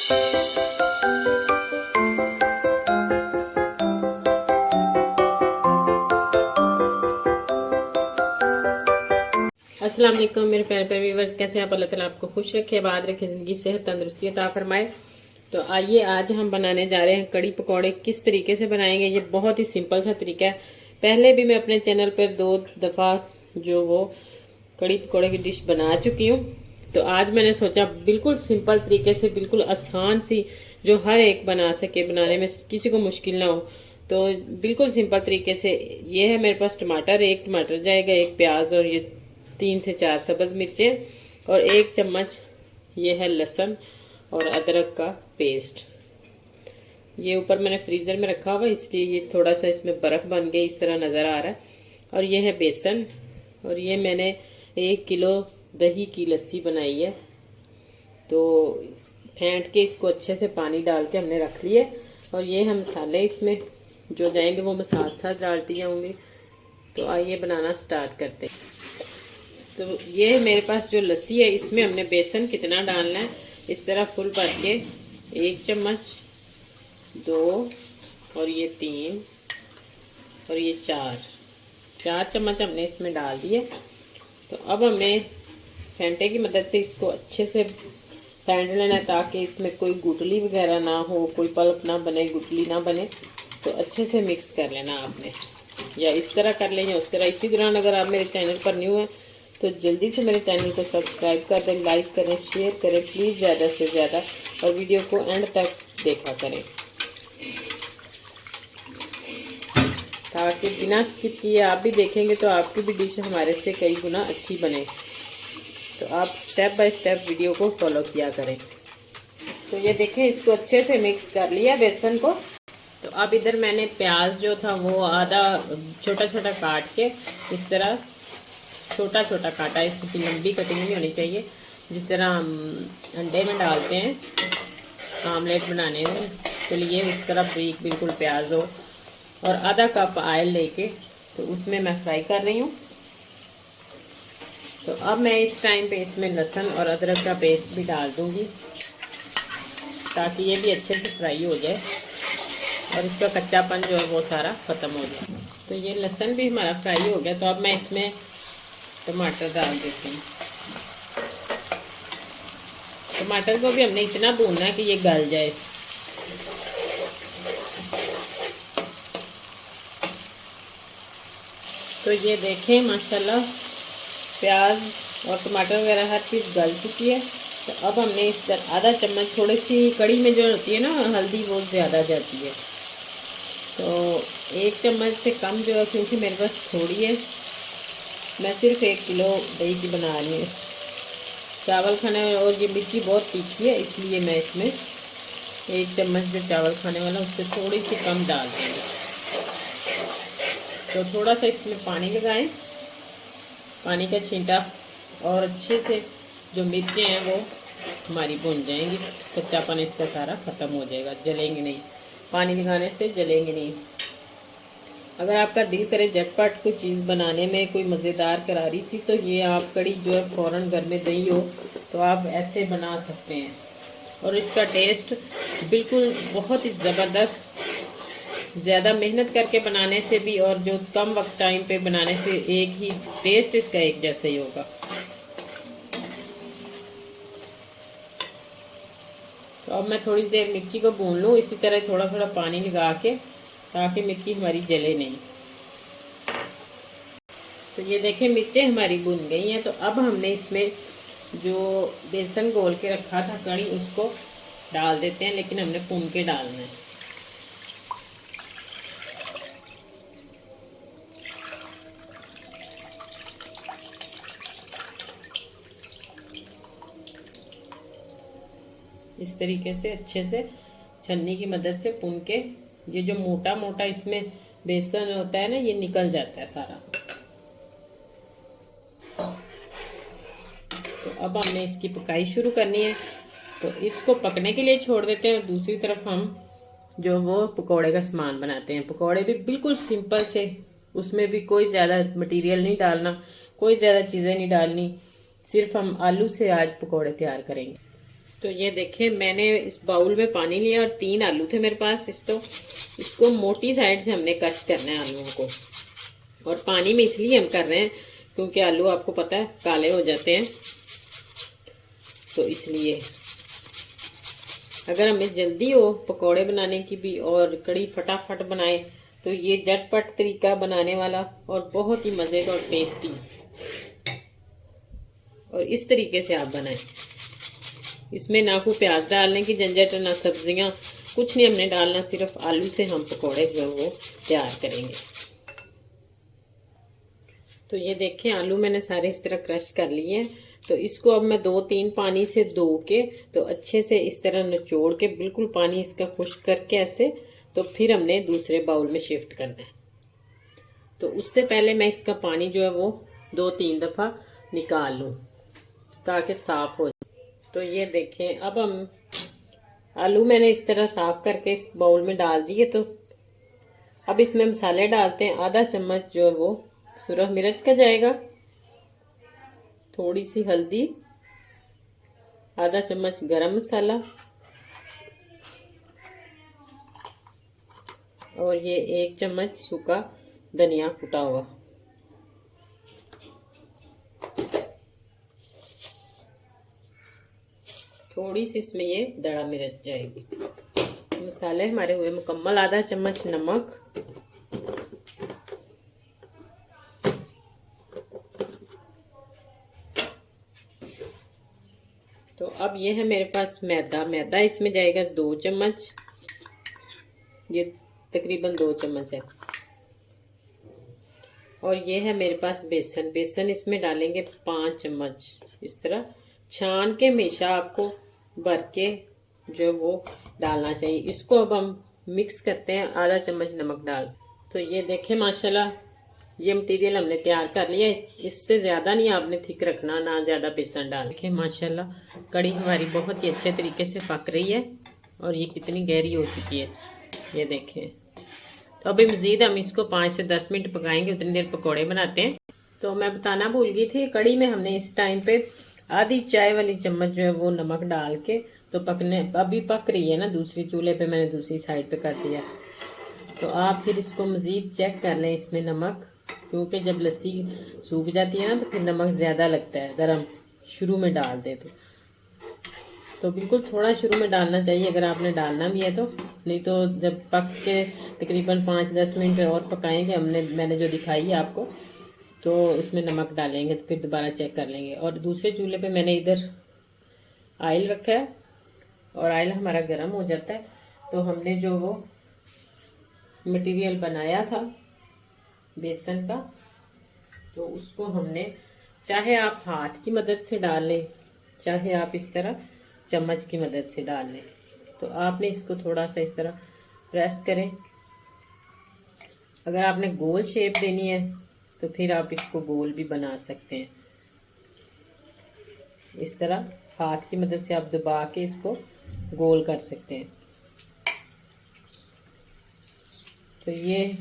अस्सलाम वालेकुम मेरे प्यारे प्यारे व्यूअर्स, कैसे हैं आप? अल्लाह ताला आपको खुश रखे, आबाद रखे, जिंदगी सेहत तंदुरुस्ती अता फरमाए। तो आइए आज हम बनाने जा रहे हैं कड़ी पकौड़े। किस तरीके से बनाएंगे, ये बहुत ही सिंपल सा तरीका है। पहले भी मैं अपने चैनल पर 2 दफ़ा जो वो कड़ी पकौड़े की डिश बना चुकी हूँ। तो आज मैंने सोचा बिल्कुल सिंपल तरीके से, बिल्कुल आसान सी, जो हर एक बना सके, बनाने में किसी को मुश्किल ना हो, तो बिल्कुल सिंपल तरीके से। ये है मेरे पास टमाटर, 1 टमाटर जाएगा, 1 प्याज और ये 3 से 4 सब्ज मिर्चें और 1 चम्मच ये है लहसुन और अदरक का पेस्ट। ये ऊपर मैंने फ्रीजर में रखा हुआ, इसलिए ये थोड़ा सा इसमें बर्फ बन गई, इस तरह नजर आ रहा है। और ये है बेसन, और ये मैंने 1 किलो दही की लस्सी बनाई है। तो फेंट के इसको अच्छे से पानी डाल के हमने रख लिए। और ये हम मसाले इसमें जो जाएंगे वो मैं साथ साथ डालती जाऊंगी। तो आइए बनाना स्टार्ट करते हैं। तो ये मेरे पास जो लस्सी है, इसमें हमने बेसन कितना डालना है, इस तरह फुल भर के 1 चम्मच, 2 और ये 3 और ये 4 चम्मच हमने इसमें डाल दिए। तो अब हमें फेंटे की मदद से इसको अच्छे से फेंट लेना है, ताकि इसमें कोई गुठली वगैरह ना हो, कोई पल्प ना बने, गुठली ना बने। तो अच्छे से मिक्स कर लेना आपने, या इस तरह कर लें या उस तरह। इसी दौरान अगर आप मेरे चैनल पर न्यू हैं तो जल्दी से मेरे चैनल को सब्सक्राइब कर दें, लाइक करें, शेयर करें प्लीज़ ज़्यादा से ज़्यादा, और वीडियो को एंड तक देखा करें, ताकि बिना स्किप किए आप भी देखेंगे तो आपकी भी डिश हमारे से कई गुना अच्छी बने। तो आप स्टेप बाय स्टेप वीडियो को फॉलो किया करें। तो ये देखें, इसको अच्छे से मिक्स कर लिया बेसन को। तो अब इधर मैंने प्याज जो था वो आधा छोटा छोटा काट के, इस तरह छोटा छोटा काटा। इसकी लंबी कटिंग नहीं होनी चाहिए, जिस तरह हम अंडे में डालते हैं आमलेट बनाने में के लिए, उस तरह बारीक बिल्कुल प्याज हो। और आधा कप ऑयल लेके तो उसमें मैं फ्राई कर रही हूँ। तो अब मैं इस टाइम पे इसमें लहसुन और अदरक का पेस्ट भी डाल दूँगी, ताकि ये भी अच्छे से फ्राई हो जाए और इसका कच्चापन जो है वो सारा ख़त्म हो जाए। तो ये लहसुन भी हमारा फ्राई हो गया। तो अब मैं इसमें टमाटर डाल देती हूँ। टमाटर को भी हमने इतना भूनना है कि ये गल जाए। तो ये देखें माशाल्लाह प्याज और टमाटर वगैरह हर चीज़ गल चुकी है। तो अब हमने इस तरह आधा चम्मच, थोड़ी सी कड़ी में जो होती है ना हल्दी, वो ज़्यादा जाती है। तो 1 चम्मच से कम जो है, क्योंकि मेरे पास थोड़ी है, मैं सिर्फ 1 किलो दही की बना रही हूँ। चावल खाने और ये मिर्ची बहुत तीखी है, इसलिए मैं इसमें 1 चम्मच जो चावल खाने वाला उससे थोड़ी सी कम डाल दूँगी। तो थोड़ा सा इसमें पानी लगाएं, पानी का छींटा, और अच्छे से जो मिर्चें हैं वो हमारी भुन जाएंगी, कच्चापन इसका सारा ख़त्म हो जाएगा, जलेंगे नहीं। पानी लगाने से जलेंगे नहीं। अगर आपका दिल करे झटपट कोई चीज़ बनाने में, कोई मज़ेदार करारी सी, तो ये आप कड़ी जो है फ़ौरन घर में दही हो तो आप ऐसे बना सकते हैं, और इसका टेस्ट बिल्कुल बहुत ही ज़बरदस्त, ज़्यादा मेहनत करके बनाने से भी और जो कम वक्त टाइम पे बनाने से एक ही टेस्ट इसका एक जैसा ही होगा। तो अब मैं थोड़ी देर मिर्ची को भून लूँ, इसी तरह थोड़ा थोड़ा पानी लगा के, ताकि मिर्ची हमारी जले नहीं। तो ये देखें मिर्चें हमारी भुन गई हैं। तो अब हमने इसमें जो बेसन घोल के रखा था कड़ी, उसको डाल देते हैं, लेकिन हमने भून के डालना है। इस तरीके से अच्छे से छन्नी की मदद से भून के, ये जो मोटा मोटा इसमें बेसन होता है ना, ये निकल जाता है सारा। तो अब हमने इसकी पकाई शुरू करनी है। तो इसको पकने के लिए छोड़ देते हैं, और दूसरी तरफ हम जो वो पकोड़े का सामान बनाते हैं। पकोड़े भी बिल्कुल सिंपल से, उसमें भी कोई ज़्यादा मटेरियल नहीं डालना, कोई ज़्यादा चीज़ें नहीं डालनी, सिर्फ हम आलू से आज पकोड़े तैयार करेंगे। तो ये देखिए मैंने इस बाउल में पानी लिया और 3 आलू थे मेरे पास। इसको मोटी साइड से हमने कट करना है आलूओं को। और पानी में इसलिए हम कर रहे हैं क्योंकि आलू आपको पता है काले हो जाते हैं, तो इसलिए। अगर हमें जल्दी हो पकोड़े बनाने की भी और कड़ी फटाफट बनाए तो ये झटपट तरीका बनाने वाला और बहुत ही मजेदार और टेस्टी। और इस तरीके से आप बनाएं। इसमें ना कोई प्याज डालने की झंझट, ना सब्जियां, कुछ नहीं हमने डालना, सिर्फ आलू से हम पकोड़े जो वो तैयार करेंगे। तो ये देखें आलू मैंने सारे इस तरह क्रश कर लिए हैं। तो इसको अब मैं 2-3 पानी से धो के तो अच्छे से इस तरह निचोड़ के बिल्कुल पानी इसका खुश्क करके ऐसे, तो फिर हमने दूसरे बाउल में शिफ्ट करना है। तो उससे पहले मैं इसका पानी जो है वो 2-3 दफा निकाल लूं ताकि साफ हो जाए। तो ये देखें अब हम आलू मैंने इस तरह साफ करके इस बाउल में डाल दिए। तो अब इसमें मसाले डालते हैं। आधा चम्मच जो है वो सुरख मिर्च का जाएगा, थोड़ी सी हल्दी, आधा चम्मच गरम मसाला, और ये 1 चम्मच सूखा धनिया कुटा हुआ। थोड़ी सी इसमें ये दड़ा मिर्च जाएगी। मसाले हमारे हुए मुकम्मल। आधा चम्मच नमक, तो अब ये है मेरे पास मैदा इसमें जाएगा 2 चम्मच, ये तकरीबन 2 चम्मच है। और ये है मेरे पास बेसन इसमें डालेंगे 5 चम्मच। इस तरह छान के हमेशा आपको भर के जो वो डालना चाहिए। इसको अब हम मिक्स करते हैं आधा चम्मच नमक डाल। तो ये देखें माशाल्लाह ये मटेरियल हमने तैयार कर लिया। इससे ज़्यादा नहीं आपने थिक रखना, ना ज़्यादा बेसन डाल। देखिए माशाल्लाह कड़ी हमारी बहुत ही अच्छे तरीके से पक रही है और ये कितनी गहरी हो चुकी है, ये देखें। तो अभी मज़ीद हम इसको 5 से 10 मिनट पकाएंगे, उतनी देर पकौड़े बनाते हैं। तो मैं बताना भूल गई थी, कड़ी में हमने इस टाइम पे आधी चाय वाली चम्मच जो है वो नमक डाल के तो पकने, अभी पक रही है ना, दूसरी चूल्हे पे मैंने दूसरी साइड पे कर दिया। तो आप फिर इसको मज़ीद चेक कर लें इसमें नमक, क्योंकि जब लस्सी सूख जाती है ना तो फिर नमक ज़्यादा लगता है अगर हम शुरू में डाल दें तो बिल्कुल थोड़ा शुरू में डालना चाहिए अगर आपने डालना भी है तो। नहीं तो जब पक के तकरीबन 5-10 मिनट और पकाएंगे मैंने जो दिखाई है आपको, तो इसमें नमक डालेंगे तो फिर दोबारा चेक कर लेंगे। और दूसरे चूल्हे पे मैंने इधर ऑयल रखा है और ऑयल हमारा गर्म हो जाता है तो हमने जो वो मटेरियल बनाया था बेसन का, तो उसको हमने, चाहे आप हाथ की मदद से डाल लें, चाहे आप इस तरह चम्मच की मदद से डाल लें। तो आपने इसको थोड़ा सा इस तरह प्रेस करें। अगर आपने गोल शेप देनी है तो फिर आप इसको गोल भी बना सकते हैं। इस तरह हाथ की मदद से आप दबा के इसको गोल कर सकते हैं। तो ये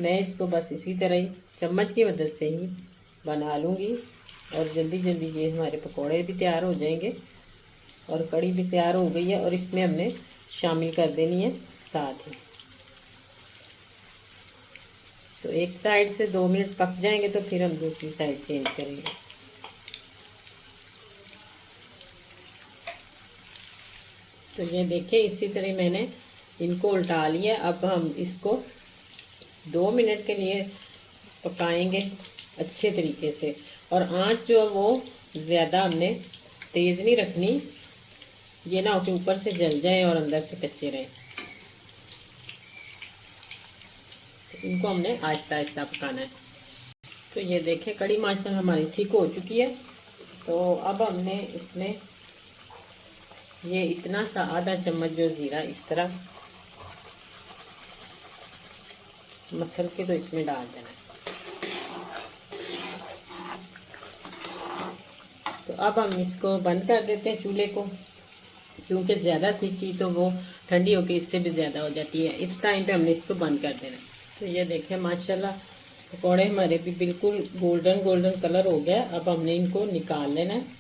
मैं इसको बस इसी तरह ही चम्मच की मदद से ही बना लूँगी और जल्दी जल्दी ये हमारे पकोड़े भी तैयार हो जाएंगे और कड़ी भी तैयार हो गई है और इसमें हमने शामिल कर देनी है साथ ही। तो एक साइड से 2 मिनट पक जाएंगे तो फिर हम दूसरी साइड चेंज करेंगे। तो ये देखिए इसी तरह मैंने इनको उल्टा लिया। अब हम इसको 2 मिनट के लिए पकाएंगे अच्छे तरीके से। और आंच जो है वो ज़्यादा हमने तेज़ नहीं रखनी, ये ना हो कि ऊपर से जल जाए और अंदर से कच्चे रहें। तो इनको हमने आहिस्ता आहिस्ता पकाना है। तो ये देखें कड़ी माशाल्लाह हमारी थिक हो चुकी है। तो अब हमने इसमें ये इतना सा आधा चम्मच जो ज़ीरा इस तरह मसल के तो इसमें डाल देना है। तो अब हम इसको बंद कर देते हैं चूल्हे को, क्योंकि ज़्यादा थिकी तो वो ठंडी होकर इससे भी ज़्यादा हो जाती है। इस टाइम पे हमने इसको बंद कर देना है। तो ये देखें माशाल्लाह पकौड़े हमारे भी बिल्कुल गोल्डन गोल्डन कलर हो गया। अब हमने इनको निकाल लेना है।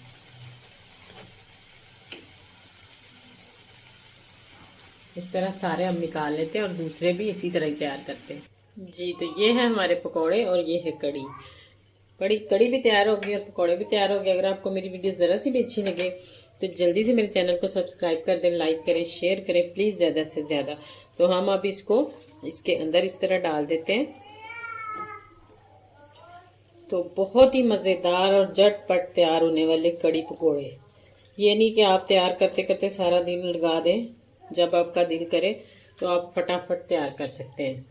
इस तरह सारे हम निकाल लेते हैं और दूसरे भी इसी तरह ही तैयार करते हैं जी। तो ये है हमारे पकोड़े और ये है कड़ी। कड़ी भी तैयार हो गई और पकोड़े भी तैयार हो गए। अगर आपको मेरी वीडियो ज़रा सी भी अच्छी लगे तो जल्दी से मेरे चैनल को सब्सक्राइब कर दें, लाइक करें, शेयर करें प्लीज़ ज़्यादा से ज़्यादा। तो हम अब इसको इसके अंदर इस तरह डाल देते हैं। तो बहुत ही मज़ेदार और झटपट तैयार होने वाले कड़ी पकोड़े। ये नहीं कि आप तैयार करते करते सारा दिन लगा दें, जब आपका दिल करे तो आप फटाफट तैयार कर सकते हैं।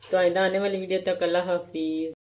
तो आइंदा आने वाली वीडियो तक अल्लाह हाफिज़।